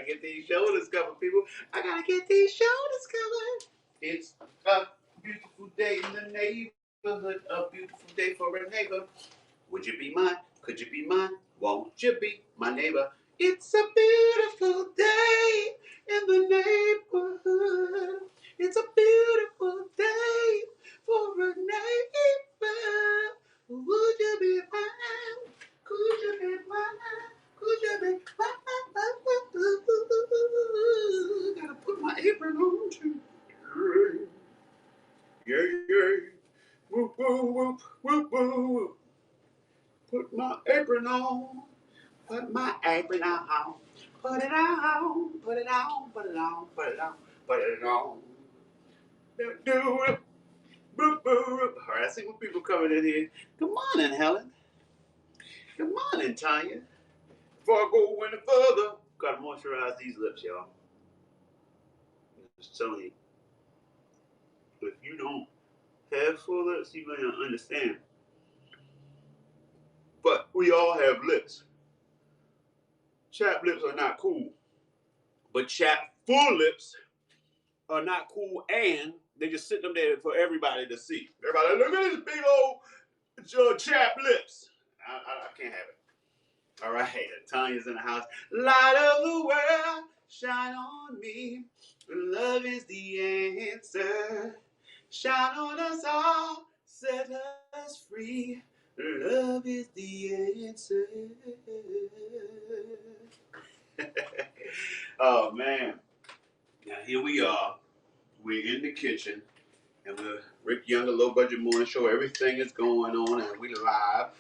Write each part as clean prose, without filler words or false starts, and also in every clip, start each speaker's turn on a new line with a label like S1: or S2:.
S1: get these shoulders covered, people. I gotta get these shoulders covered. It's a beautiful day in the neighborhood. A beautiful day for a neighbor. Would you be mine? Could you be mine? Won't you be my neighbor? It's a beautiful day in the neighborhood. It's a beautiful day for a neighbor. Would you be mine? Could you be mine? Could you be mine? Gotta put my apron on too. Yeah, yeah. Whoop, whoop, whoop, whoop, whoop. Put my apron on. Put my apron on. Put it on. Put it on. Put it on. Put it on. Put it on. Do it. Boop, boop. All right, I see what people coming in here. Good morning, Helen. Good morning, Tanya. Before I go any further, gotta moisturize these lips, y'all. I'm just telling you, if you don't have full lips, you may not understand. But we all have lips. Chapped lips are not cool. But chapped full lips are not cool, and they just sit them there for everybody to see. Everybody, look at this big old chapped lips. I can't have it. All right, Tanya's in the house. Light of the world, shine on me. Love is the answer. Shine on us all, set us free. Love is the answer. Oh, man. Now, here we are. We're in the kitchen, and we're Rick Younger Low Budget Morning Show. Everything is going on, and we live.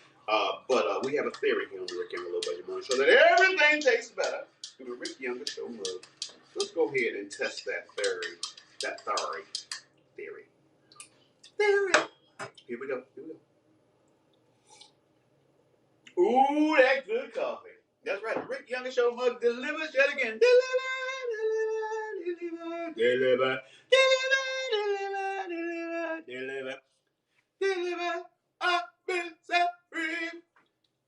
S1: But we have a theory here on the Rick Younger Low Budget Morning Show that everything tastes better through the Rick Younger Show mug. Let's go ahead and test that theory. Theory. Here we go. Ooh, that good coffee. That's right. The Rick Younger Show mug delivers yet again. Deliver. I've been set free.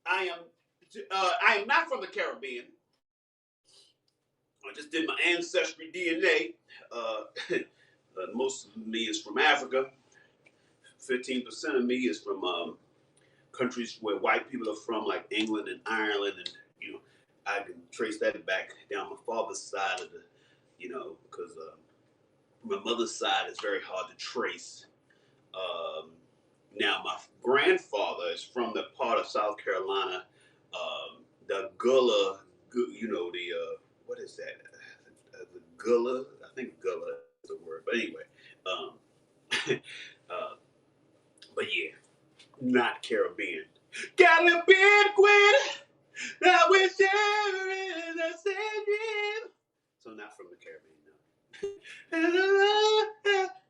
S1: I am not from the Caribbean. I just did my ancestry DNA. Most of me is from Africa. 15% of me is from countries where white people are from, like England and Ireland, and I can trace that back down my father's side of the, because my mother's side is very hard to trace. Now my grandfather is from the part of South Carolina, the Gullah, what is that? The Gullah, I think Gullah is the word, but anyway, but yeah, not Caribbean. Caribbean queen, now we're sharing the same dream. So not from the Caribbean, no. And the Lord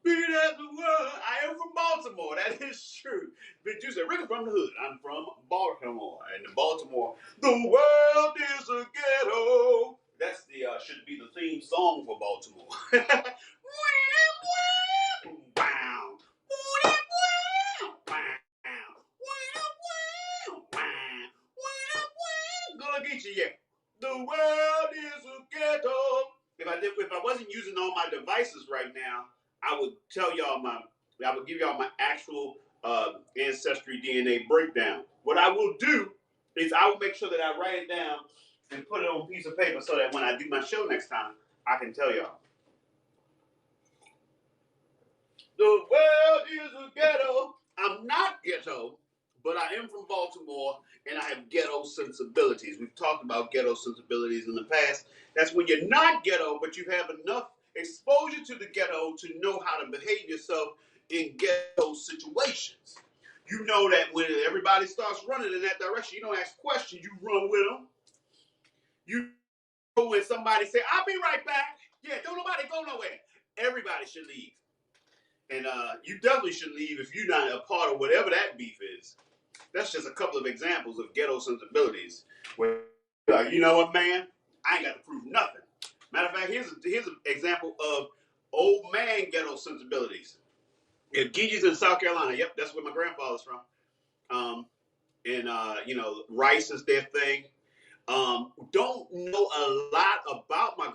S1: be that the world. I am from Baltimore, that is true. But you said, Rick is from the hood. I'm from Baltimore. And in Baltimore, the world is a ghetto. That's the should be the theme song for Baltimore. Gonna get you, yeah. The world is a ghetto. If I wasn't using all my devices right now, I would give y'all my actual ancestry DNA breakdown. What I will do is I will make sure that I write it down and put it on a piece of paper so that when I do my show next time, I can tell y'all. The world is a ghetto. I'm not ghetto, but I am from Baltimore, and I have ghetto sensibilities. We've talked about ghetto sensibilities in the past. That's when you're not ghetto, but you have enough exposure to the ghetto to know how to behave yourself in ghetto situations. You know that when everybody starts running in that direction, you don't ask questions, you run with them. You know when somebody say, I'll be right back. Yeah, don't nobody go nowhere. Everybody should leave. And you definitely should leave if you're not a part of whatever that beef is. That's just a couple of examples of ghetto sensibilities. Where, you know what, man? I ain't got to prove nothing. Matter of fact, here's an example of old man ghetto sensibilities. If Gigi's in South Carolina, yep, that's where my grandfather's from. Rice is their thing. Don't know a lot about my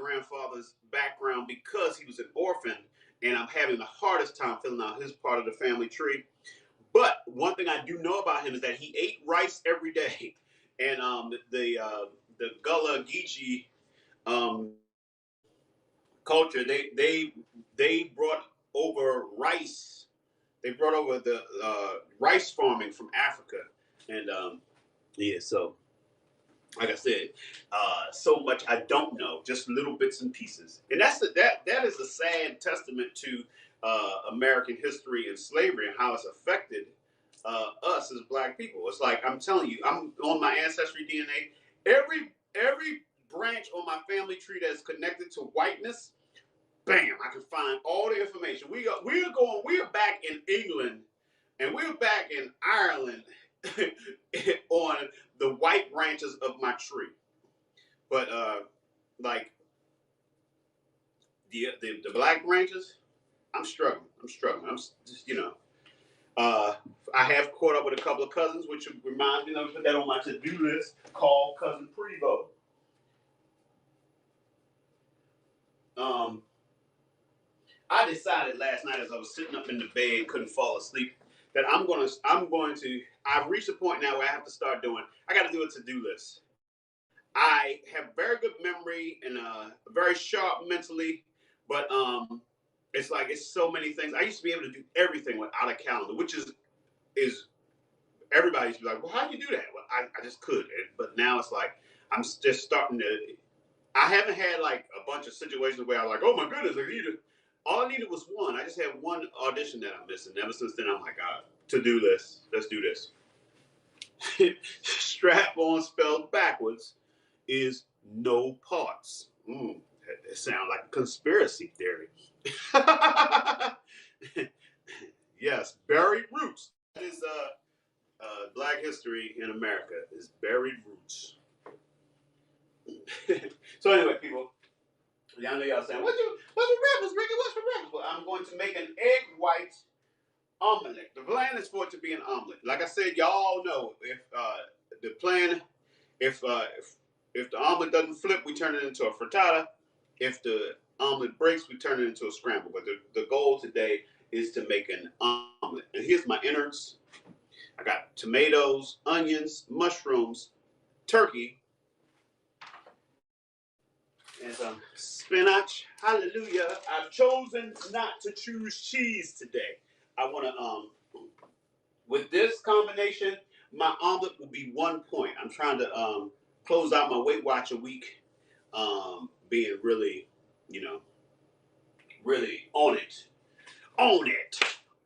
S1: down because he was an orphan, and I'm having the hardest time filling out his part of the family tree. But one thing I do know about him is that he ate rice every day, and the Gullah Geechee um, culture, they brought over rice. They brought over the rice farming from Africa, and yeah, so like I said, so much I don't know, just little bits and pieces, and that is a sad testament to American history and slavery and how it's affected us as Black people. It's like I'm telling you, I'm on my ancestry DNA. Every branch on my family tree that's connected to whiteness, bam, I can find all the information. We're back in England, and we're back in Ireland on the white branches of my tree. But like the black branches, I'm struggling. I'm just, I have caught up with a couple of cousins, which reminds me, let me put that on my to-do list, called Cousin Prevo. I decided last night as I was sitting up in the bed, couldn't fall asleep, that I've reached a point now where I have to start doing, I got to do a to-do list. I have very good memory and very sharp mentally, but it's like it's so many things. I used to be able to do everything without a calendar, which is everybody used to be like, well, how do you do that? Well, I just could, but now it's like I'm just starting to. I haven't had like a bunch of situations where I'm like, oh my goodness, all I needed was one. I just had one audition that I'm missing. Ever since then, I'm like, to-do list. Let's do this. Strap on spelled backwards is no parts. It sounds like a conspiracy theory. Yes, buried roots. That is Black history in America is buried roots. So anyway, people, y'all know y'all saying, what's for breakfast, Ricky? What's for breakfast? Well, I'm going to make an egg white omelet. The plan is for it to be an omelet. Like I said, y'all know if the plan, if the omelet doesn't flip, we turn it into a frittata. If the omelet breaks, we turn it into a scramble. But the goal today is to make an omelet. And here's my innards. I got tomatoes, onions, mushrooms, turkey, and some spinach. Hallelujah. I've chosen not to choose cheese today. I want to, with this combination, my omelet will be 1 point. I'm trying to close out my Weight Watcher week, being really, really on it. Own it.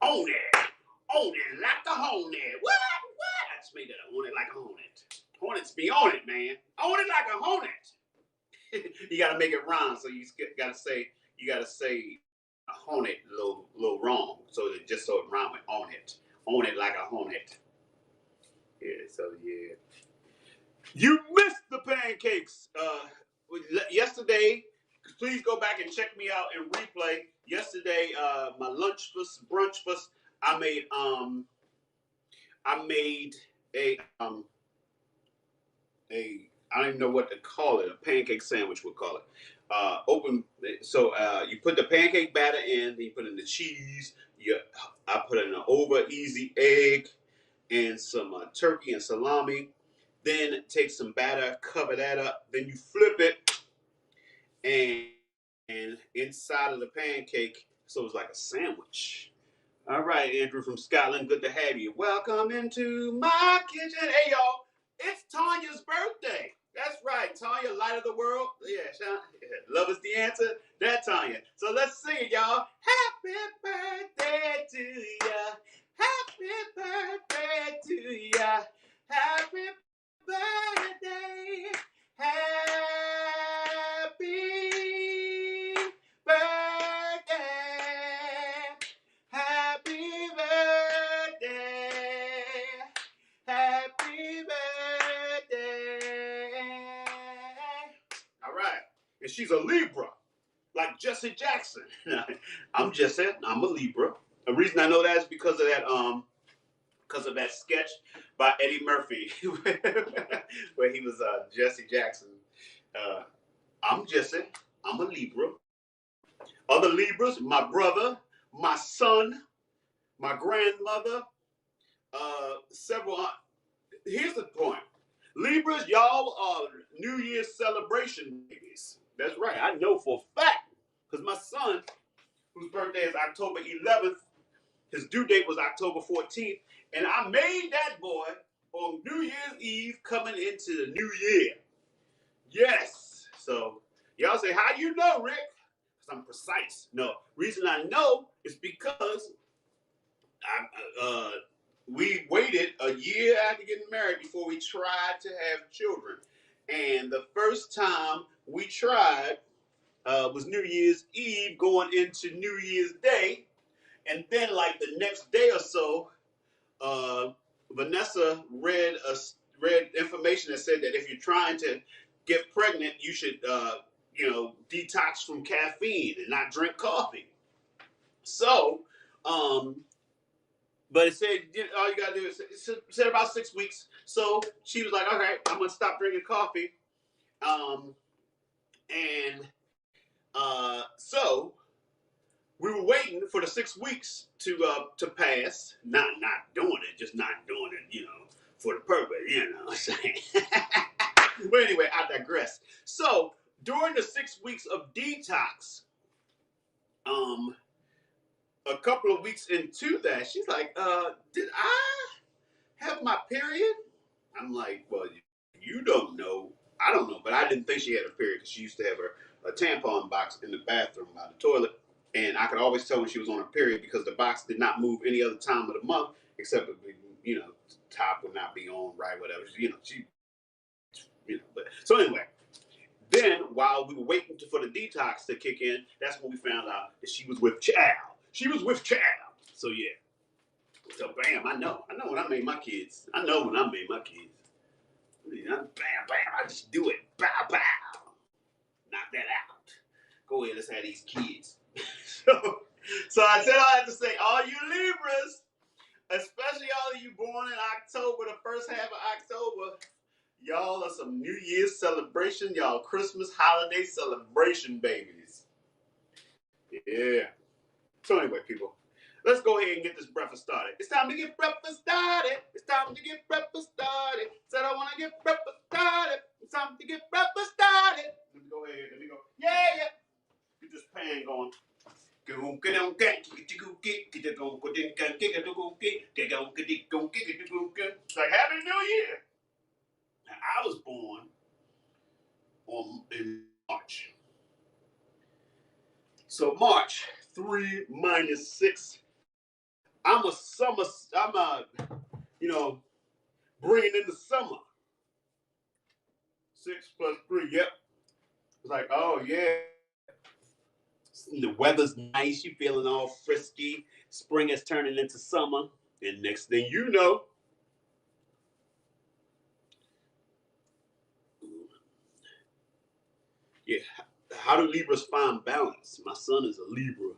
S1: Own it. Own it like a hornet. What? I just made that. Own it like a hornet. Hornets be on it, man. Own it like a hornet. You got to make it rhyme, so you got to say a hornet a little wrong, so it rhyme with own it like a hornet. Yeah, so yeah. You missed the pancakes yesterday. Please go back and check me out and replay. Yesterday, my brunch fuss. I made a I don't even know what to call it. A pancake sandwich, we'll call it. So you put the pancake batter in, then you put in the cheese. I put in an over easy egg and some turkey and salami. Then take some batter, cover that up. Then you flip it, and inside of the pancake, so it's like a sandwich. All right, Andrew from Scotland, good to have you. Welcome into my kitchen. Hey, y'all, it's Tanya's birthday. That's right, Tanya, light of the world. Yeah, love is the answer. That Tanya. So let's sing it, y'all. Happy birthday to ya. Happy birthday to ya. Happy birthday. Happy birthday. Happy birthday. Happy birthday. All right. And she's a Libra, like Jesse Jackson. I'm a Libra. The reason I know that is because of that sketch by Eddie Murphy, where he was Jesse Jackson. I'm Jesse. I'm a Libra. Other Libras, my brother, my son, my grandmother, several. Here's the point. Libras, y'all are New Year's celebration babies. That's right. I know for a fact. Because my son, whose birthday is October 11th, his due date was October 14th. And I made that boy on New Year's Eve coming into the new year. Yes. So y'all say, how do you know, Rick? Because I'm precise. No. Reason I know is because we waited a year after getting married before we tried to have children. And the first time we tried was New Year's Eve going into New Year's Day. And then like the next day or so, Vanessa read information that said that if you're trying to get pregnant, you should, detox from caffeine and not drink coffee. So, but it said all you gotta do is it said about 6 weeks. So she was like, "All right, I'm gonna stop drinking coffee." So we were waiting for the 6 weeks to pass. Not doing it, just not doing it, for the purpose, what I'm saying. But anyway, I digress. So during the 6 weeks of detox, a couple of weeks into that, she's like, did I have my period? I'm like, well, you don't know. I don't know, but I didn't think she had a period because she used to have a tampon box in the bathroom by the toilet. And I could always tell when she was on her period because the box did not move any other time of the month except, top would not be on right, whatever. But so anyway, then while we were waiting for the detox to kick in, that's when we found out that she was with child. She was with child. So yeah. So bam, I know when I made my kids. I know when I made my kids. Bam, bam, I just do it. Bow, bow. Knock that out. Go ahead, let's have these kids. so I said all I have to say, all you Libras, especially all of you born in October, the first half of October, y'all are some New Year's celebration, y'all Christmas holiday celebration babies. Yeah. So anyway, people, let's go ahead and get this breakfast started. It's time to get breakfast started. It's time to get breakfast started. Said I want to get breakfast started. It's time to get breakfast started. Let me go ahead. Let me go. Yeah. Get this pan going. It's like Happy New Year. Now, I was born in March. So March 3 minus 6. I'm bringing in the summer. 6 plus 3, yep. It's like, oh yeah. The weather's nice, you feeling all frisky. Spring is turning into summer. And next thing you know, yeah, how do Libras find balance? My son is a Libra.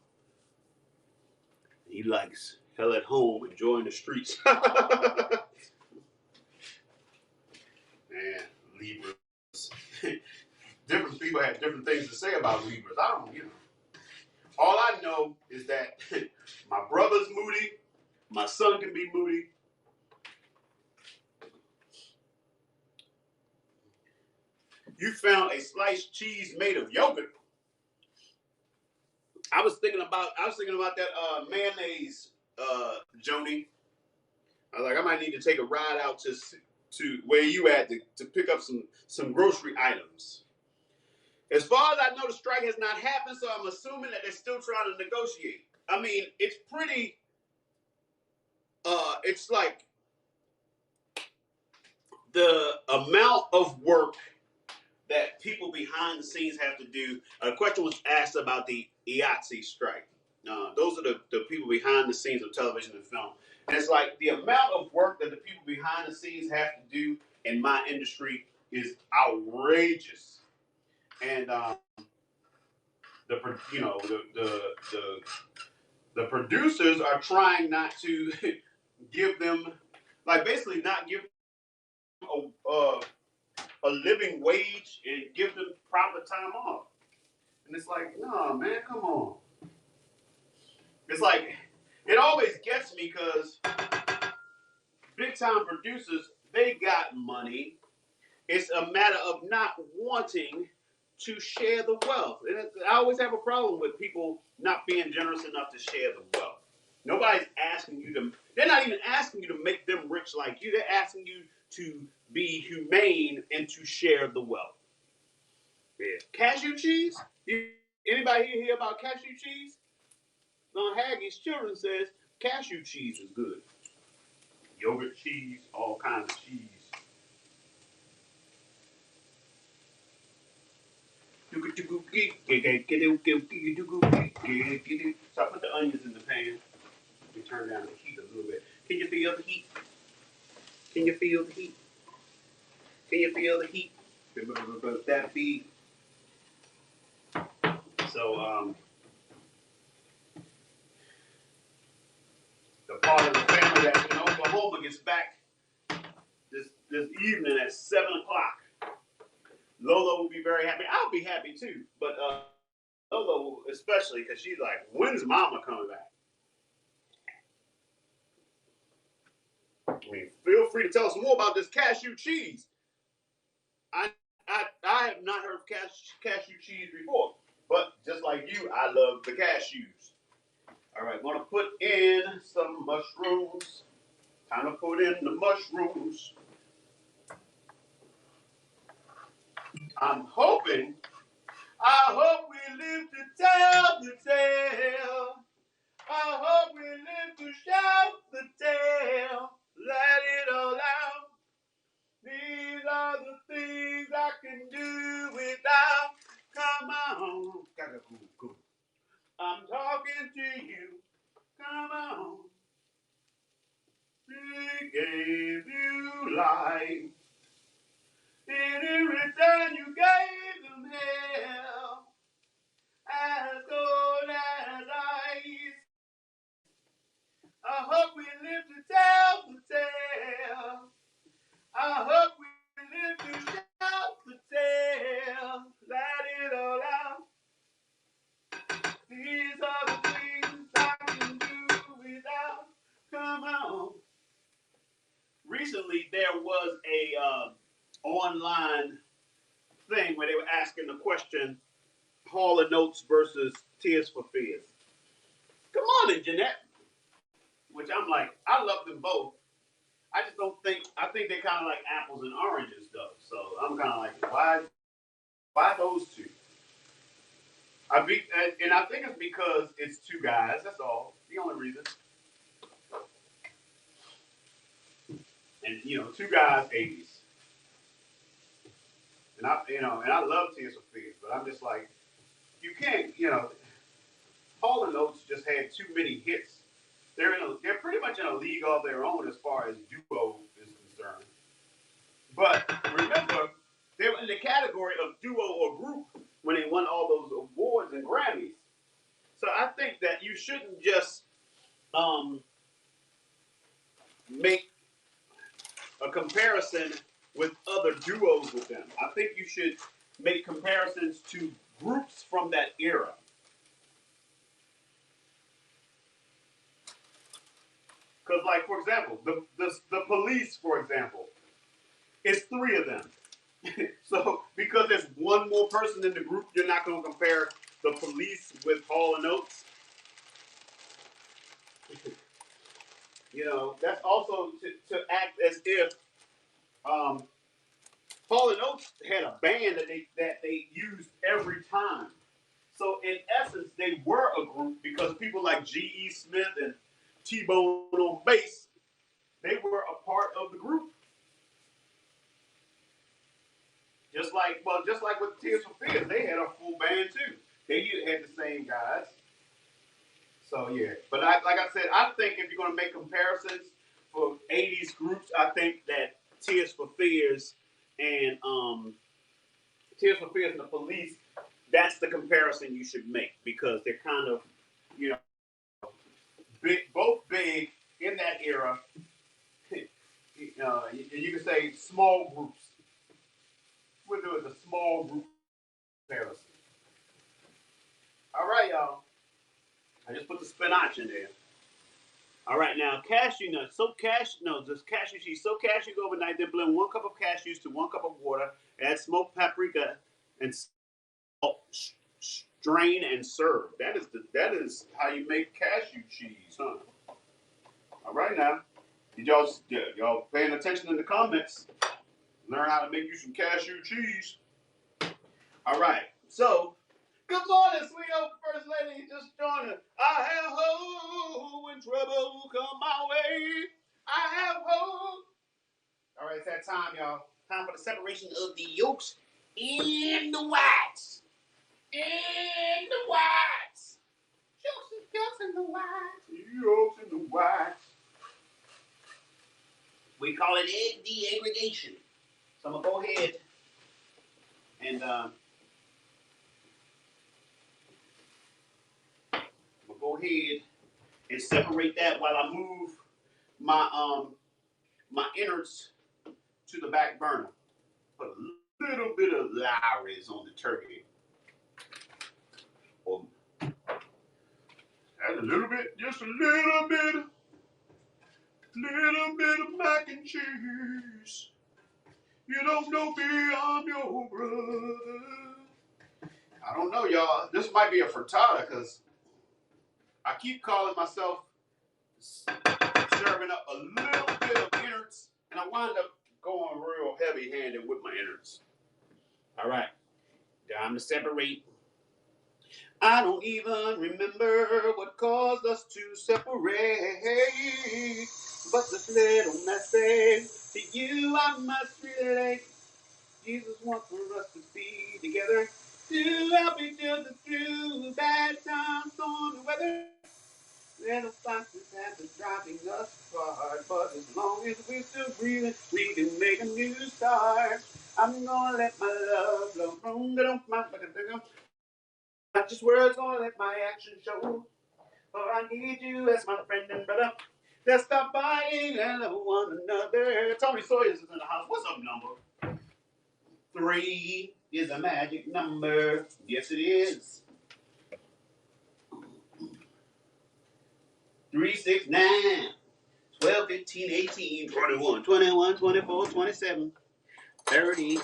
S1: He likes hell at home, enjoying the streets. Man, Libras. Different people have different things to say about Libras. I don't, All I know is that my brother's moody, my son can be moody. You found a sliced cheese made of yogurt. I was thinking about that mayonnaise, Joni. I was like, I might need to take a ride out to where you at to pick up some grocery items. As far as I know, the strike has not happened, so I'm assuming that they're still trying to negotiate. I mean, it's pretty. It's like the amount of work that people behind the scenes have to do. A question was asked about the IATSE strike. Those are the people behind the scenes of television and film. And it's like the amount of work that the people behind the scenes have to do in my industry is outrageous. And the producers are trying not to give them, like basically not give them a living wage and give them proper time off. And it's like, no, man, come on. It's like, it always gets me because big time producers, they got money. It's a matter of not wanting to share the wealth. And I always have a problem with people not being generous enough to share the wealth. Nobody's asking you to, they're not even asking you to make them rich like you. They're asking you to be humane and to share the wealth. Yeah. Cashew cheese? Anybody hear about cashew cheese? Haggie's children says cashew cheese is good. Yogurt cheese, all kinds of cheese. So I put the onions in the pan. We turn down the heat a little bit. Can you feel the heat? Can you feel the heat? Can you feel the heat? That beat. So the part of the family that's in Oklahoma gets back this evening at 7:00. Lola will be very happy. I'll be happy too, but Lola especially because she's like, when's Mama coming back? I mean, feel free to tell us more about this cashew cheese. I have not heard of cashew cheese before, but just like you, I love the cashews. All right, want to put in some mushrooms. Time to put in the mushrooms. I hope we live to tell the tale. I hope we live to shout the tale. Let it all out. These are the things I can do without. Come on. I'm talking to you. Come on. We gave you life. And in return you gave them hell. As cold as ice. I hope we live to tell the tale. I hope we live to shout the tale. Let it all out. These are the things I can do without. Come on. Recently, there was a online thing where they were asking the question, Hall and Oates versus Tears for Fears. Come on in, Jeanette. Which I'm like, I love them both. I just don't think, I think they're kind of like apples and oranges, though. So I'm kind of like, why those two? And I think it's because it's two guys. That's all. The only reason. And two guys, 80s. And I love Tears for Fears, but I'm just like, you can't, Hall and Oates just had too many hits. They're pretty much in a league of their own as far as duo is concerned. But remember, they were in the category of duo or group when they won all those awards and Grammys. So I think that you shouldn't just make a comparison with other duos with them. I think you should make comparisons to groups from that era. Because, like, for example, the Police, for example, it's three of them. So, because there's one more person in the group, you're not going to compare the Police with Hall and Oates. That's also to act as if Hall and Oates had a band that they used every time. So in essence, they were a group because people like G.E. Smith and T-Bone on bass, they were a part of the group. Just like with Tears for Fears, they had a full band too. They had the same guys. So yeah, but like I said, I think if you're going to make comparisons for 80s groups, I think that Tears for Fears and the Police, that's the comparison you should make because they're kind of, both big in that era. You can say small groups. We'll do it a small group comparison. I just put the spinach in there. All right, now cashew nuts. Just cashew cheese. Soak cashews overnight. Then blend 1 cup of cashews to 1 cup of water. Add smoked paprika and salt. Strain and serve. That is how you make cashew cheese, huh? All right now, y'all paying attention in the comments? Learn how to make you some cashew cheese. All right, so. Good morning, sweet old First Lady. Just joined us. I have hope when trouble come my way. I have hope. All right, it's that time, y'all. Time for the separation of the yolks and the whites. And the whites. Yolks and the whites. Yolks and the whites. We call it egg deaggregation. So I'm going to go ahead and go ahead and separate that while I move my my innards to the back burner. Put a little bit of Lawry's on the turkey. Add a little bit, just a little bit of mac and cheese. You don't know me, I'm your brother. I don't know, y'all. This might be a frittata because I keep calling myself serving up a little bit of innards, and I wind up going real heavy-handed with my innards. All right, time to separate. I don't even remember what caused us to separate, but this little message to you I must relate. Jesus wants for us to be together, to help each other through bad times, stormy weather. Little foxes have been driving us apart, but as long as we're still breathing, we can make a new start. I'm gonna let my love flow from the not just words, gonna let my actions show. For I need you as my friend and brother. Let's stop fighting and love one another. Tony Sawyers is in the house. What's up, number? 3 is a magic number. Yes, it is. 3, 6, 9, 12, 15, 18, 21, 21, 24, 27, 30.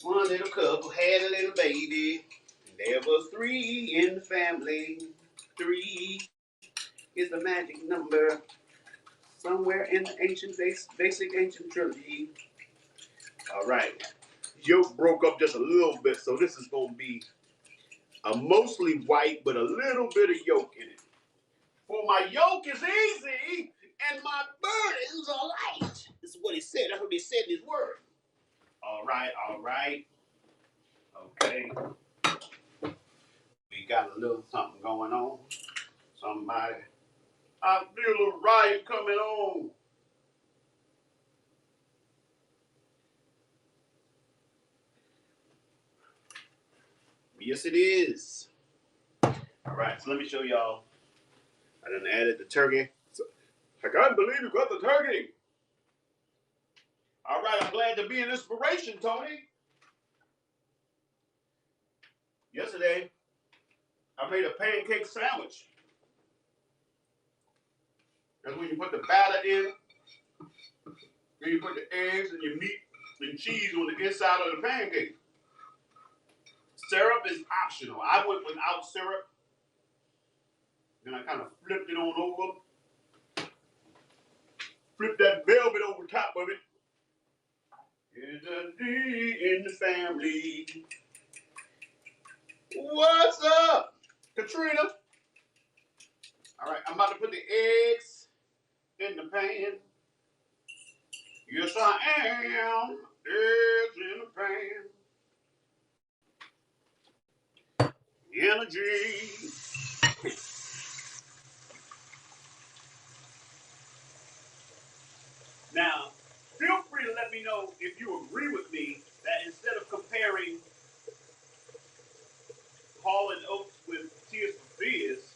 S1: One little couple had a little baby. There was 3 in the family. 3 is the magic number. Somewhere in the ancient, basic ancient trilogy. All right. Yolk broke up just a little bit, so this is going to be a mostly white, but a little bit of yolk in it. For my yolk is easy, and my burdens are light. This is what he said. That's what he said in his word. All right, all right. Okay. We got a little something going on. Somebody. I feel a little riot coming on. Yes, it is. All right, so let me show y'all. I done added the turkey. I can't believe you got the turkey. All right, I'm glad to be an inspiration, Tony. Yesterday, I made a pancake sandwich. That's when you put the batter in, then you put the eggs and your meat and cheese on the inside of the pancake. Syrup is optional. I went without syrup. Then I kind of flipped it on over. Flip that velvet over top of it. There's a D in the family. What's up, Katrina? All right, I'm about to put the eggs in the pan. Yes, I am. Eggs in the pan. Energy. Now, feel free to let me know if you agree with me that instead of comparing Hall and Oates with Tears for Fears,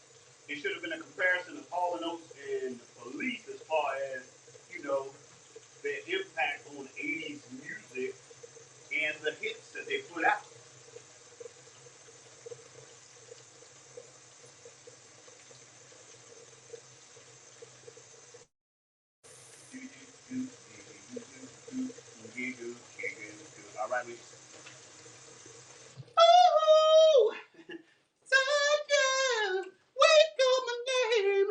S1: it should have been a comparison of Hall and Oates and the Police as far as, you know, their impact on 80s music and the hits that they put out. we? Oh, Sonia, wake up my name.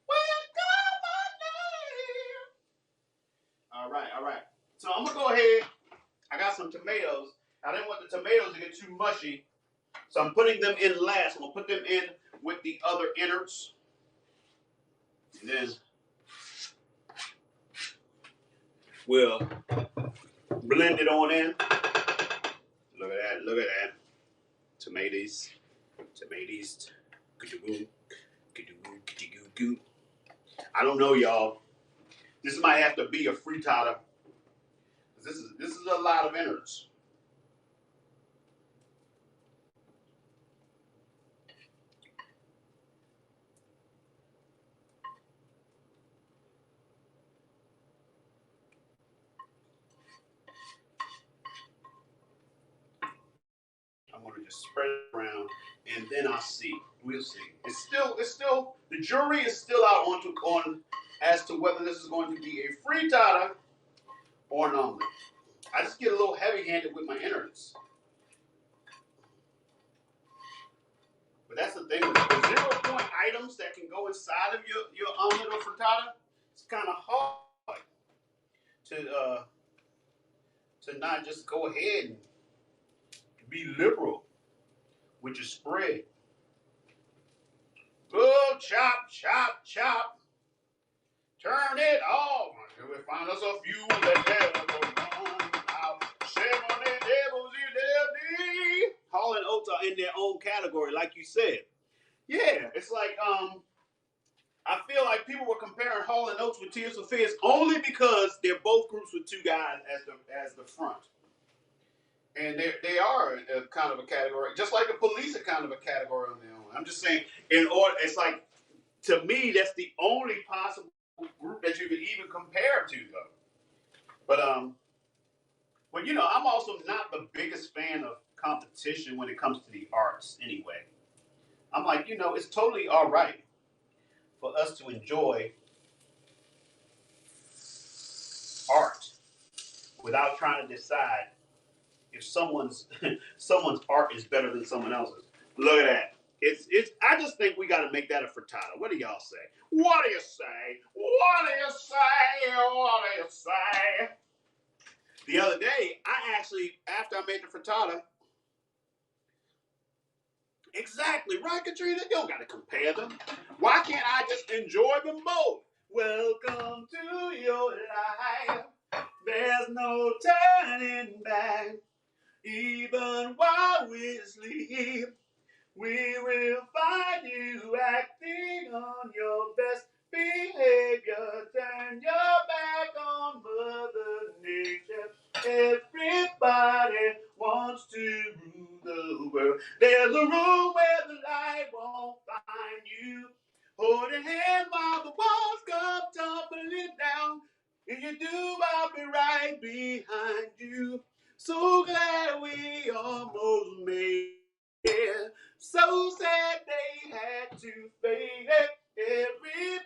S1: Wake up my name. All right. So I'm gonna go ahead. I got some tomatoes. I didn't want the tomatoes to get too mushy, so I'm putting them in last. I'm gonna put them in with the other innards, and then we'll blend it on in. Look at that. Look at that. Tomatoes. I don't know, y'all. This might have to be a frittata. This is a lot of innards. I'm gonna just spread it around, and then I'll see. We'll see. It's still. The jury is still out on as to whether this is going to be a frittata or an omelet. I just get a little heavy-handed with my innards. But that's the thing with the 0 point items that can go inside of your omelet or frittata. It's kind of hard to not just go ahead and be liberal with your spread. Oh, chop, chop, chop. Turn it off. We find us a few that never run out. 70 devils you left. Hall and Oates are in their own category, like you said. Yeah, it's like I feel like people were comparing Hall and Oates with Tears for Fears only because they're both groups with two guys as the front. And they are a kind of a category, just like the Police are kind of a category on their own. I'm just saying, in order, it's like, to me, that's the only possible group that you could even compare to, though. But you know, I'm also not the biggest fan of competition when it comes to the arts, anyway. I'm like, you know, it's totally all right for us to enjoy art without trying to decide if someone's art is better than someone else's. Look at that. It's. I just think we got to make that a frittata. What do y'all say? What do you say? What do you say? What do you say? The other day, I actually, after I made the frittata, exactly right, Katrina. You don't got to compare them. Why can't I just enjoy them both? Welcome to your life. There's no turning back. Even while we sleep, we will find you acting on your best behavior. Turn your back on Mother Nature. Everybody wants to rule the world. There's a room where the light won't find you. Hold your hand while the walls come tumbling down. If you do, I'll be right behind you. So glad we almost made it. So sad they had to fade it.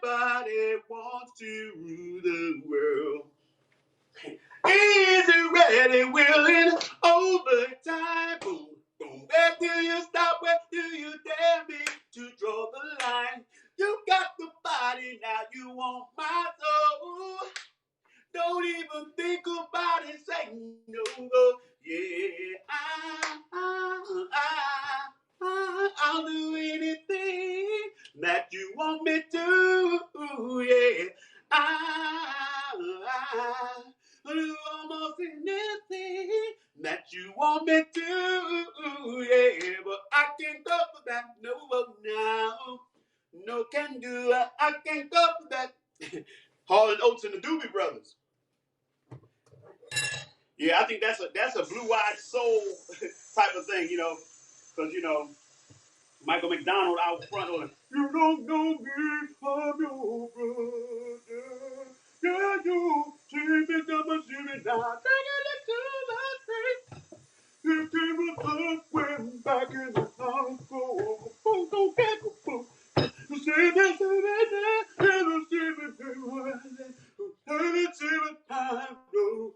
S1: Everybody wants to rule the world. Easy, ready, willing, overtime. Boom, boom. Where do you stop? Where do you dare me to draw the line? You got the body, now you want my soul. Don't even think about it, say no. Yeah, I'll do anything that you want me to. Yeah, I'll do almost anything that you want me to. Yeah, but I can't go for that. No, now. No can do. I can't go for that. Hall and Oates and the Doobie Brothers. Yeah, I think that's a Blue-Eyed Soul type of thing, you know, because you know Michael McDonald out front on you don't know me, I'm your brother. Yeah, you see me, double see me now. Take it to the street. You came up when back in the house. Go, boom, go, get go, boom. You see me, see me, see me, see me, time go.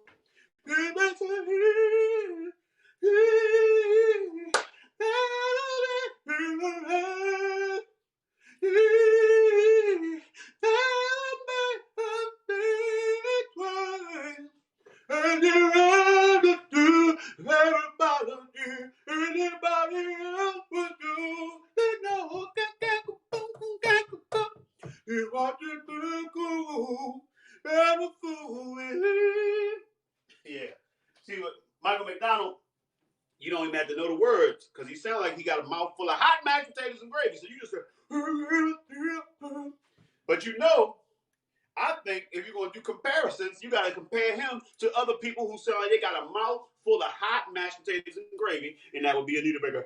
S1: You want to go and a fool with it. Yeah. See what Michael McDonald, you don't even have to know the words because he sounds like he got a mouthful of hot mashed potatoes and gravy. So you just say, but you know, I think if you're going to do comparisons, you got to compare him to other people who sound like they got a mouth full of hot mashed potatoes and gravy, and that would be Anita Baker.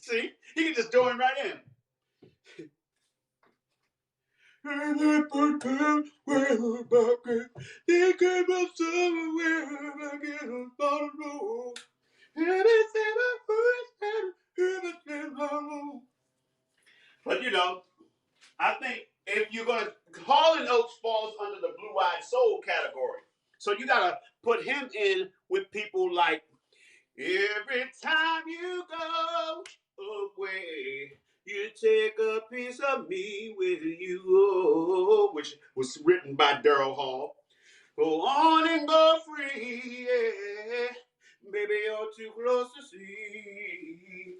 S1: See, he can just join right in. And they put them where the bucket. They came up somewhere back in the bottom. Everything I first had, everything I know. But you know, I think if you're gonna, Hall and Oates falls under the blue-eyed soul category. So you gotta put him in with people like every time you go away. You take a piece of me with you, oh, which was written by Daryl Hall. Go on and go free, yeah. Baby, you're too close to see.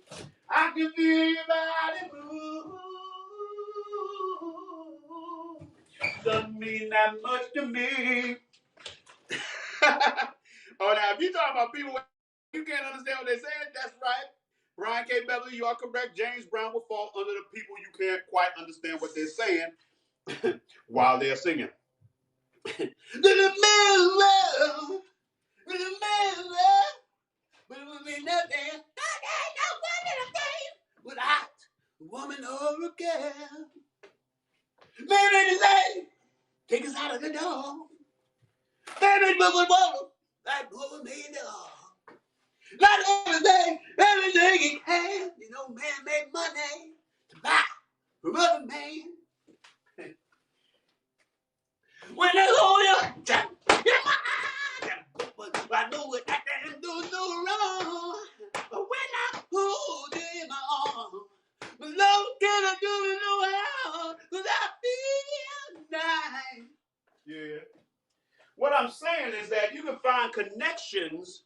S1: I can feel your body move. Doesn't mean that much to me. Oh, now if you talking about people you can't understand what they're saying, that's right. Brian K. Beverly, you are correct. James Brown will fall under the people you can't quite understand what they're saying while they're singing. Without a woman or a girl. Baby, take us out of the door. Baby, that woman made the not everything he can. You know, man made money to buy from other man. When I hold you, but I know it, I can't do no wrong. But when I hold you in my arms, but love can I do it no how, cause I feel nice. Yeah. What I'm saying is that you can find connections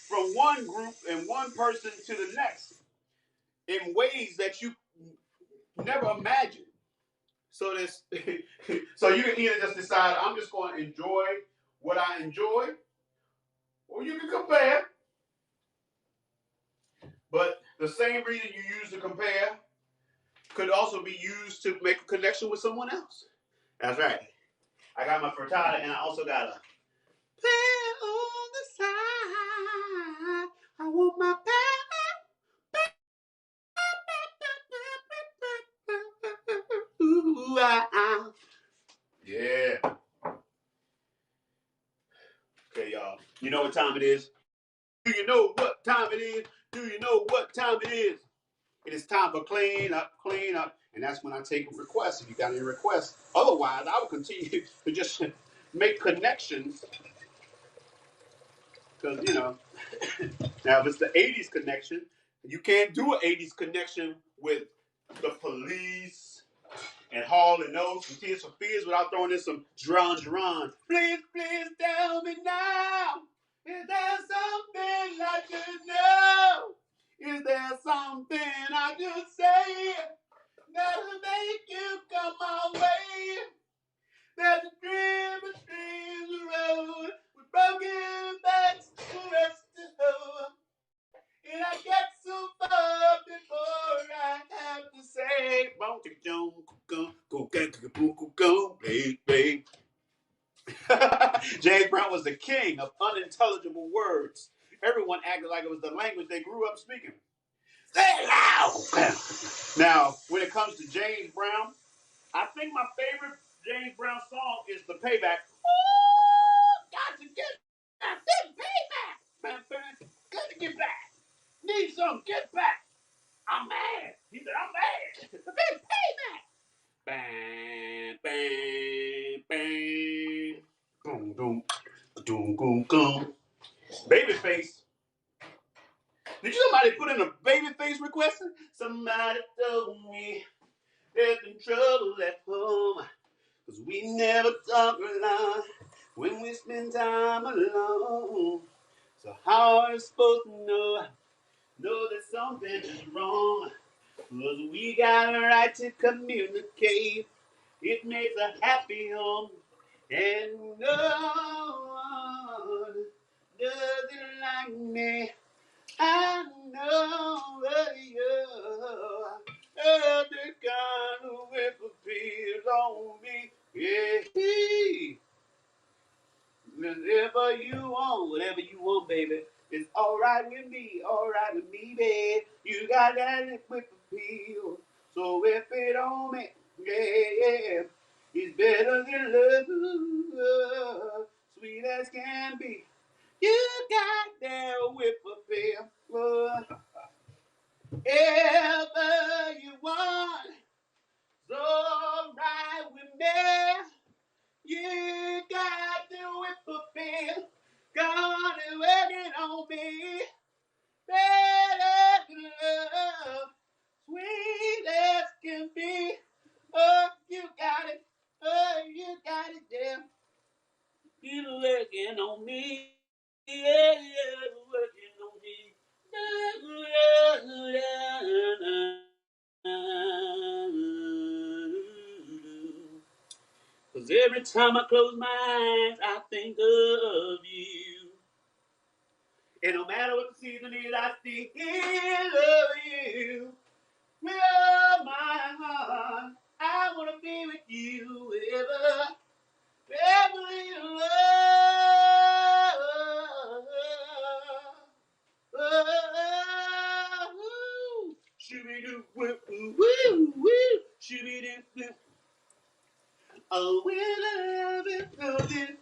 S1: from one group and one person to the next in ways that you never imagined. So this, so you can either just decide I'm just going to enjoy what I enjoy, or you can compare. But the same reason you use to compare could also be used to make a connection with someone else. That's right. I got my frittata and I also got a pan on the side. I want my pan. Ooh, yeah. Okay, y'all. You know what time it is? Do you know what time it is? Do you know what time it is? It is time for clean up. And that's when I take requests if you got any requests. Otherwise, I will continue to just make connections. Because, you know, now if it's the 80s connection, you can't do an 80s connection with the Police and Hall and Oates and Tears for Fears without throwing in some Duran. Please tell me now. Is there something I should know? Is there something I should say that'll make you come my way? There's a dream road with broken backs to rest the hoe. And I get so far before I have to say, babe. James Brown was the king of unintelligible words. Everyone acted like it was the language they grew up speaking. Say it loud. Now, when it comes to James Brown, I think my favorite James Brown song is The Payback. Ooh, got to get that payback. Got to get back. Need some, get back. I'm mad. He said, I'm mad. The big payback. Bang, bang, bang. Boom, boom, boom, boom, boom. Babyface Did somebody put in a baby face request? Somebody told me there's been trouble at home. Cause we never talk a lot when we spend time alone. So how are you supposed to know that something is wrong? Cause we got a right to communicate. It makes a happy home. And no one doesn't like me. I know that you had the kind of whip appears on me. Yeah. Whatever you want, baby. It's alright with me, alright with me, babe. You got that lip whip appeal. So whip it on me, yeah. It's better than love, sweet as can be. You got that whip appeal. Whatever you want, so right with me. You got the whip appeal. God is working on me. Better than love, sweet as can be. Oh, you got it. Oh, you got it, yeah. He's working on me. Yeah, yeah, working on me. Cause every time I close my eyes, I think of you. And no matter what the season is, I still love you. With all my heart, I wanna be with you ever, ever in love. Oh, shoo-be-doo, woo, woo, woo, shoo-be-doo, oh, we love it,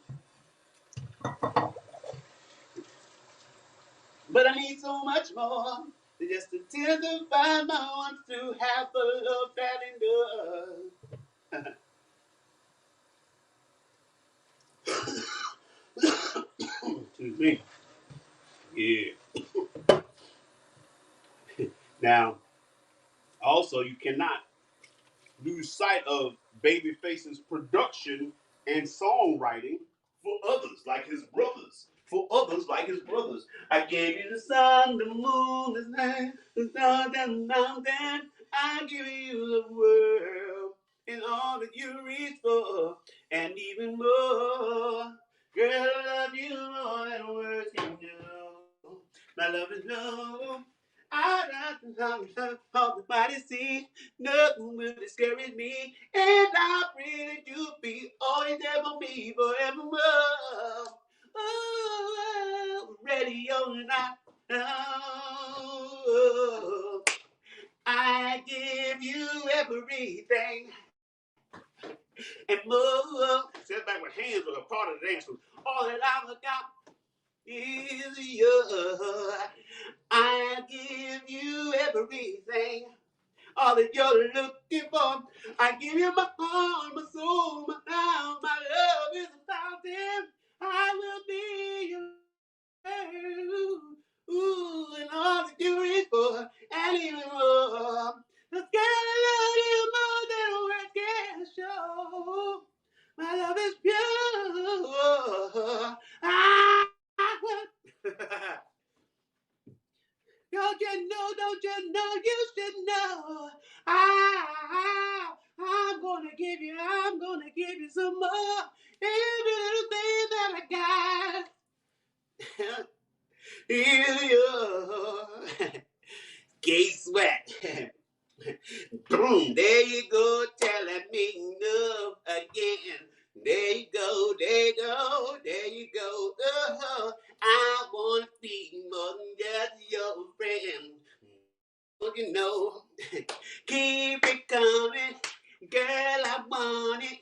S1: but I need so much more than just to testify my wants to have the love that endures. Excuse me. Yeah. Now, also, you cannot lose sight of Babyface's production and songwriting for others like his brothers. For others like his brothers. I gave you the sun, the moon, the night, the stars and the mountain. I give you the world and all that you reach for, and even more. Girl, I love you more than words can do. My love is love. I got the all the body see. Nothing will discourage me, and I pray that you'll be always there for me forevermore. Oh, ready or not, oh, I give you everything and more. Set back with hands with a part of the dance. All that I've got is yours. I give you everything. All that you're looking for. I give you my heart, my soul, my now. My love is a fountain. I will be your ooh, and all that you reach for, and even more. Cause girl, I love you more than words can show. My love is pure. Don't you should know. I'm gonna give you some more. Every little thing that I got is yours. Guess what? Boom, there you go, telling me no again. There you go, there you go, there you go. Oh, I want to be more than just your friend. You know, keep it coming, girl, I want it.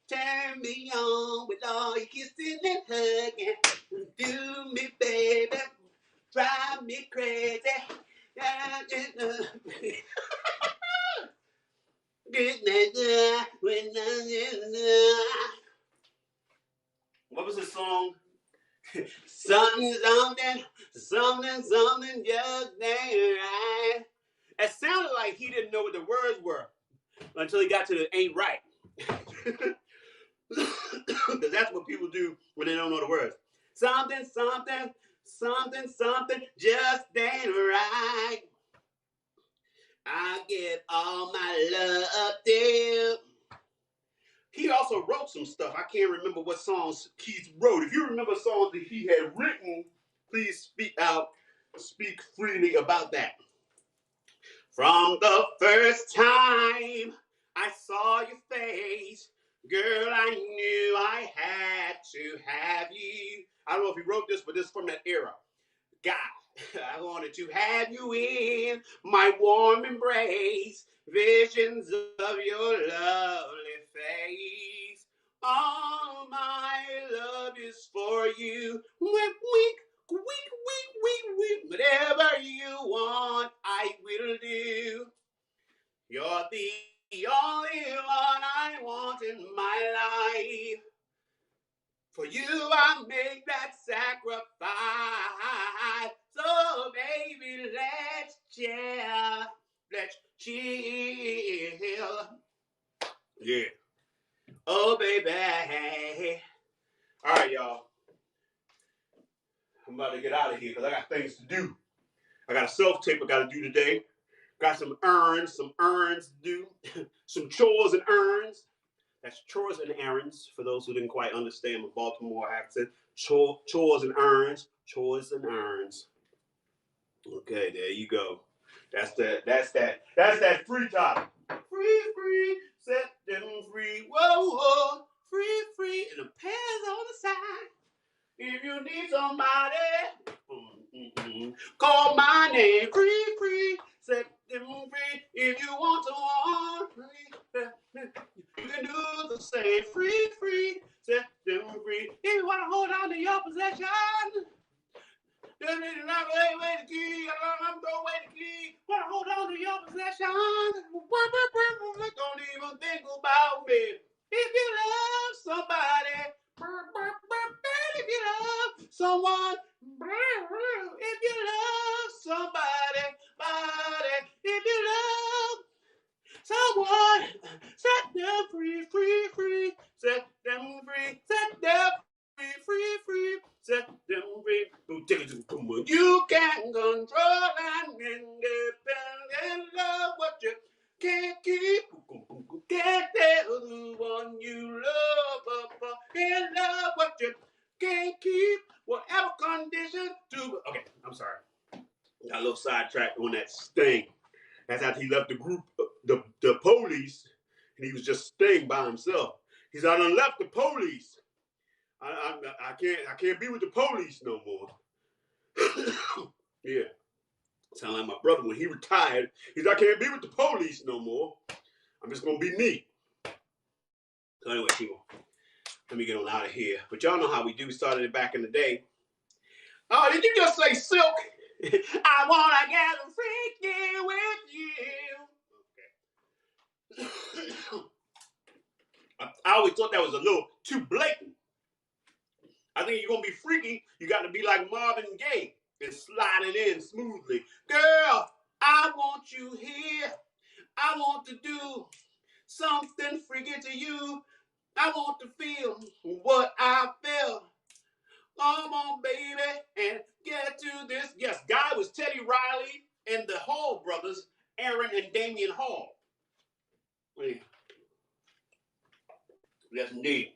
S1: Turn me on with all your kissing and hugging. Do me, baby, drive me crazy. What was the song? Something, something, something, something just ain't right. It sounded like he didn't know what the words were until he got to the ain't right. Because that's what people do when they don't know the words. Something, something, something, something just ain't right. I give all my love to. He also wrote some stuff. I can't remember what songs Keith wrote. If you remember songs that he had written, please speak out, speak freely about that. From the first time I saw your face, girl, I knew I had to have you. I don't know if he wrote this, but this is from that era. God, I wanted to have you in my warm embrace, visions of your lovely face. All my love is for you. Wink, wink, wink, wink, wink, wink. Whatever you want, I will do. You're the only one I want in my life. For you, I make that sacrifice. So, baby, let's chill. Let's chill. Yeah. Oh, baby. All right, y'all. I'm about to get out of here because I got things to do. I got a self-tape I got to do today. Got some errands to do. Some chores and errands. That's chores and errands, for those who didn't quite understand the Baltimore accent. Chores and errands. Chores and errands. Okay, there you go. That's that free topic. Free, set them free. Whoa, whoa. Free, and the pants on the side. If you need somebody, call my name. Free, set them free. If you want someone, you can do the same. Free, set them free. If you want to hold on to your possession, then it's not away the key. I'm throwing away the key. Want to hold on to your possession? Don't even think about me. If you love somebody, if you love someone, if you love somebody, if you love someone, set them free, set them free, set them free, set them free. You can control and independent love what you can't keep. Can't tell the one you love apart. Can't love what you can't keep. Whatever condition to. Okay, I'm sorry. Got a little sidetracked on that Sting. That's after he left the group, the police, and he was just Sting by himself. He said, I done left the police. I can't be with the police no more. Yeah. Sound like my brother when he retired. He said, I can't be with the police no more. I'm just gonna be me. So anyway, people, let me get on out of here. But y'all know how we do. Started it back in the day. Oh, did you just say Silk? I wanna get freaky with you. Okay. I always thought that was a little too blatant. I think you're gonna be freaky, you got to be like Marvin Gaye and slide it in smoothly. Girl, I want you here. I want to do something freaky to you. I want to feel what I feel. Come on, baby, and get to this. Yes, Guy was Teddy Riley and the Hall brothers, Aaron and Damian Hall. Yes, indeed.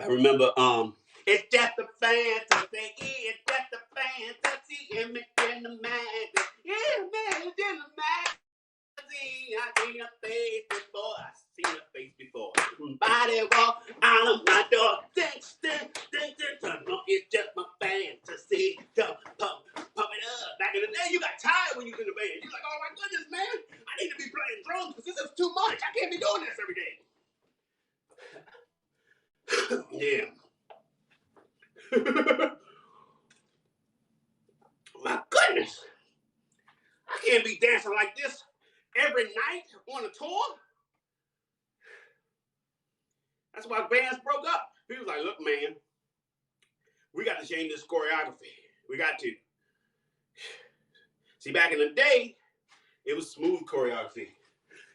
S1: I remember, it's just a fantasy, it's just a fantasy, image in the magazine, image in the magazine. I seen a face before, Body walk out of my door, it's just my fantasy. Pump it up. Back in the day, you got tired when you was in the band. You're like, oh my goodness, man, I need to be playing drums because this is too much. I can't be doing this every day. Yeah. My goodness. I can't be dancing like this every night on a tour. That's why bands broke up. He was like, look, man, change this choreography. We got to. See, back in the day, it was smooth choreography.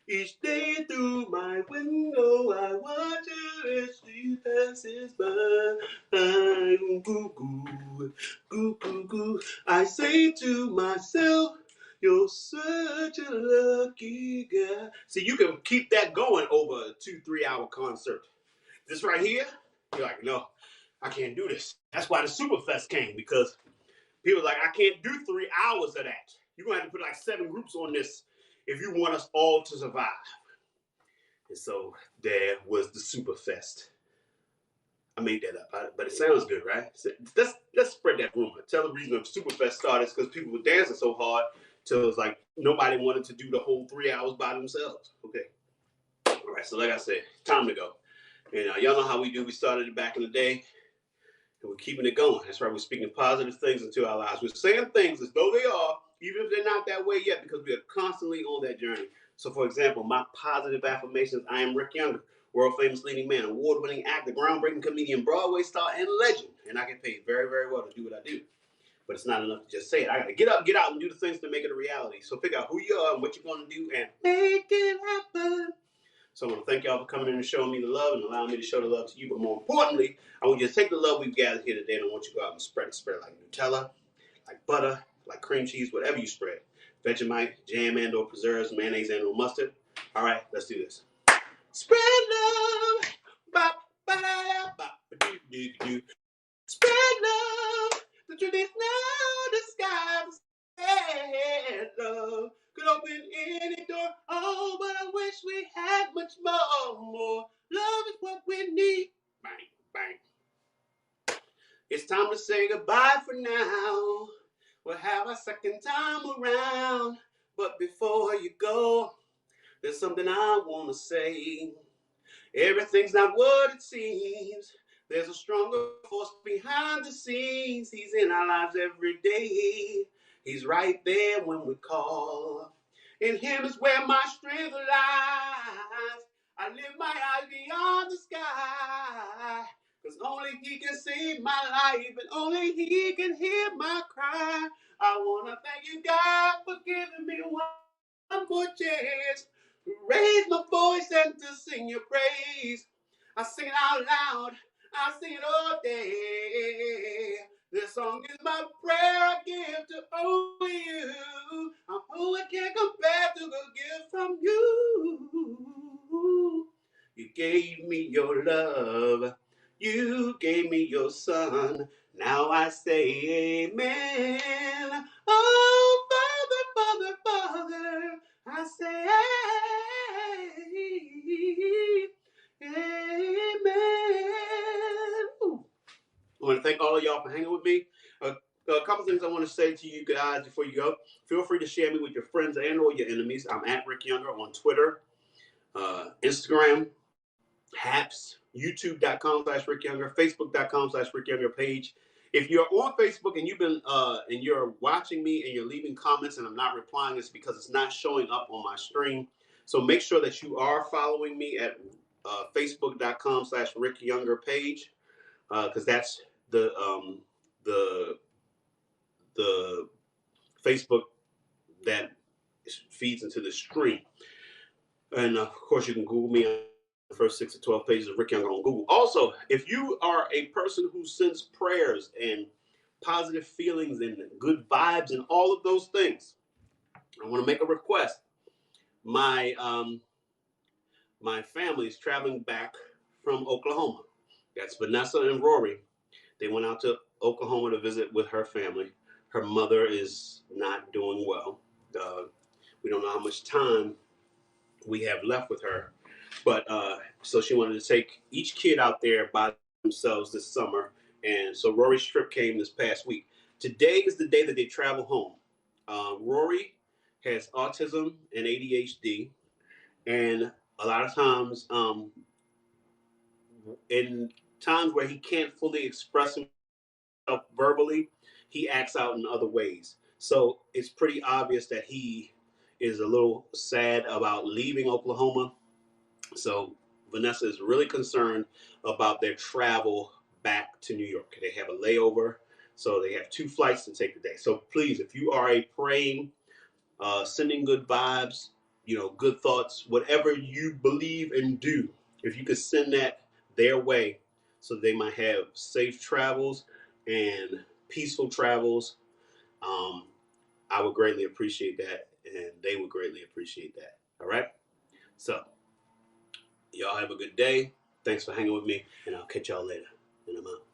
S1: Each day through my window, I watch her as she passes by. I'm goo goo, goo goo goo. I say to myself, you're such a lucky guy. See, you can keep that going over a 2-3 hour concert. This right here, you're like, no, I can't do this. That's why the Superfest came, because people were like, I can't do 3 hours of that. You're going to have to put like 7 groups on this if you want us all to survive. And so there was the Superfest. I made that up, but it sounds good, right? So let's spread that rumor. Tell the reason the Superfest started is because people were dancing so hard till it was like nobody wanted to do the whole 3 hours by themselves. Okay. All right, so like I said, time to go. And y'all know how we do. We started it back in the day, and we're keeping it going. That's right. We're speaking positive things into our lives. We're saying things as though they are, even if they're not that way yet, because we are constantly on that journey. So, for example, my positive affirmations: I am Rick Younger, world famous leading man, award-winning actor, groundbreaking comedian, Broadway star, and legend. And I get paid very, very well to do what I do. But it's not enough to just say it. I got to get up, get out, and do the things to make it a reality. So figure out who you are and what you're going to do and make it happen. So I want to thank y'all for coming in and showing me the love and allowing me to show the love to you. But more importantly, I want you to take the love we've gathered here today, and I want you to go out and spread it. Spread it like Nutella, like butter, like cream cheese, whatever you spread. Vegemite, jam and or preserves, mayonnaise and or mustard. All right, let's do this. Spread love. Bop, ba-da, bop, ba-doo-doo-doo. Spread love. The truth is now disguised. Spread love. Could open any door. Oh, but I wish we had much more. Love is what we need. Bang, bang. It's time to say goodbye for now. We'll have a second time around. But before you go, there's something I want to say. Everything's not what it seems. There's a stronger force behind the scenes. He's in our lives every day. He's right there when we call. In him is where my strength lies. I lift my eyes beyond the sky. Cause only he can save my life. And only he can hear my cry. I wanna thank you, God, for giving me one more chance to raise my voice and to sing your praise. I sing it out loud. I sing it all day. This song is my prayer I give to only you. I'm who I can't compare to the gift from you. You gave me your love. You gave me your son. Now I say amen. Oh, Father, Father, Father, I say amen. Ooh. I want to thank all of y'all for hanging with me. A couple things I want to say to you guys before you go. Feel free to share me with your friends and or your enemies. I'm at Rick Younger on Twitter, Instagram, Haps, youtube.com/Rick Younger, facebook.com/Rick Younger page. If you're on Facebook and you've been and you're watching me and you're leaving comments and I'm not replying, it's because it's not showing up on my stream. So make sure that you are following me at facebook.com/Rick Younger page, because that's the Facebook that feeds into the stream. And of course, you can Google me on the first 6 to 12 pages of Rick Younger on Google. Also, if you are a person who sends prayers and positive feelings and good vibes and all of those things, I want to make a request. My family is traveling back from Oklahoma. That's Vanessa and Rory. They went out to Oklahoma to visit with her family. Her mother is not doing well. We don't know how much time we have left with her. But so she wanted to take each kid out there by themselves this summer. And so Rory's trip came this past week. Today is the day that they travel home. Rory has autism and ADHD. And a lot of times, in times where he can't fully express himself verbally, he acts out in other ways. So it's pretty obvious that he is a little sad about leaving Oklahoma. So Vanessa is really concerned about their travel back to New York. They have a layover So they have 2 flights to take today. So please, if you are a praying, sending good vibes, good thoughts, whatever you believe and do, if you could send that their way so they might have safe travels and peaceful travels, I would greatly appreciate that, and they would greatly appreciate that. All right? So, y'all have a good day. Thanks for hanging with me, and I'll catch y'all later. And I'm out.